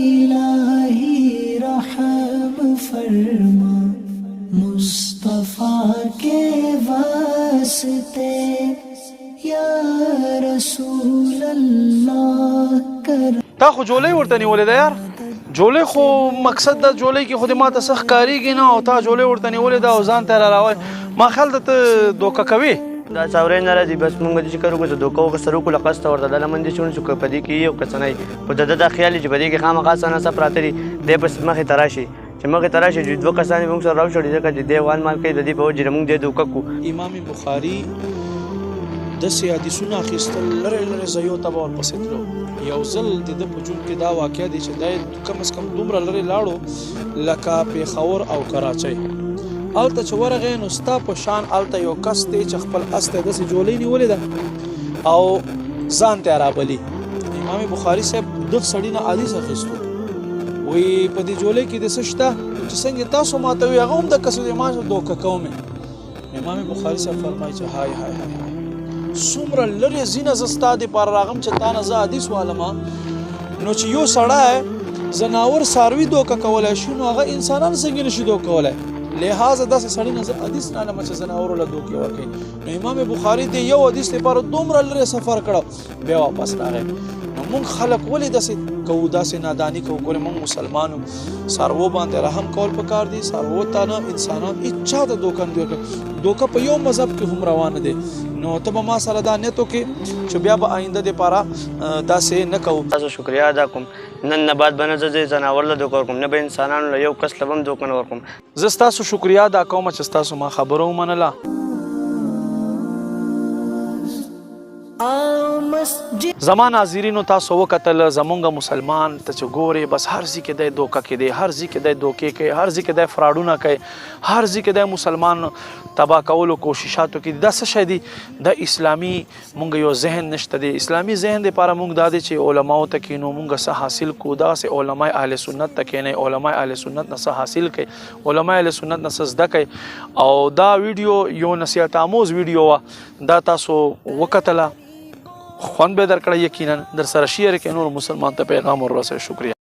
इलाही रहम फरमा मुस्तफा के वास्ते या रसूल अल्लाह कर تا خو جولې ورته نیولې ده یار جولې خو مقصد د جولې کې خو د ماته سخت کاریږي نه او تا جولې ورته نیولې ده او ځان ته راوي ما خیال ده ته دوکه کوي دا څاورې نه راځي بس موږ دې چې کار وکړو دوکه وکړو سره وکړو قصد ورته د لمن دې چون شو په دې کې یو کسنۍ خو د خیال چې په دې کې خامخا څه پراته دي دې بس مخې ته راشي چې مخې ته راشي چې دوه کسان موږ سره راوشړي ځکه چې دې وان مال کوي د دې په وجه موږ دې دوکه کو امام بخاري داسې حدیثونه اخیستل لرې لرې ځایو ته به ورپسې تلو یو ځل د ده په ژوند کې دا واقع دی چې دی کم از کم دومره لرې لاړو لکه پېښور او کراچۍ هلته چې ورغی نو ستا په شان هلته یو کس دی چې خپل اس ته داسې جولۍ نیولې ده او ځان ته یې رابلي امام بخاري صاحب دغه سړي نه حدیث اخیستو وایي په دې جولۍ کې د څه شته چې څنګه تاسو ماته وي هغه هم د کسو د ما دوکه کوم امام بخاري صاحب فرمایي چې هاي هاي هاي څومره لرې ځینه زه ستا دپاره راغم چې تا نه زه حدیث والمه نو چې یو سړی زناور څاروي دوکه کولی شي نو هغه انسانان څنګه نشي دوکه کولی لحاظه داسې سړي نه زه حدیث نه علمه چې زناورو له دوکې ورکوي نو امام بخاري د یو حدیث لپاره دومره لرې سفر کړه بیا واپس راغی نو موږ خلک ولې داسې کوو داسې ناداني کوو ګورې موږ مسلمانو څاروو باندې رحم کول پکار دي څاروو ته نه انسانان هېچا ته دوکه نه ورکوي دوکه په یو مذهب کې هم روانه دی نو ته به ما سره دا نیت وکړې چې بیا به آینده دپاره داسې نه کوو تاسو شکریا ادا کوم نن نه بعد به نه زه ځناور له دوکه ورکوم نه به انسانانو له یو کس له به هم دوکه نه ورکوم زه ستاسو شکریا ادا کوم چې ستاسو ما خبره ومنله زما ناظرینو تاسو وکتل زمونږ مسلمان ته چې ګورې بس هر ځای کې دی دوکه کې دی هر ځای کې دی دوکې کوي هر ځای کې دی فراډونه کوي هر ځای کې دی مسلمان تباه کولو کوششاتو کې دا څه شی دي د اسلامي مونږ یو ذهن نشته دی اسلامي ذهن دپاره مونږ دا دی چې علماو ته کینو مونږ څه حاصل کړو داسې علما اهل سنت ته کینئ علما اهل سنت نه څه حاصل کوي علما اهل سنت نه څه زده کوي او دا ویډیو یو نصیحت آموز ویډیو وه دا تاسو وکتله خوند به درکړی یقینا در سره شیر کې نور مسلمان ته پیغام ورسوي شکریہ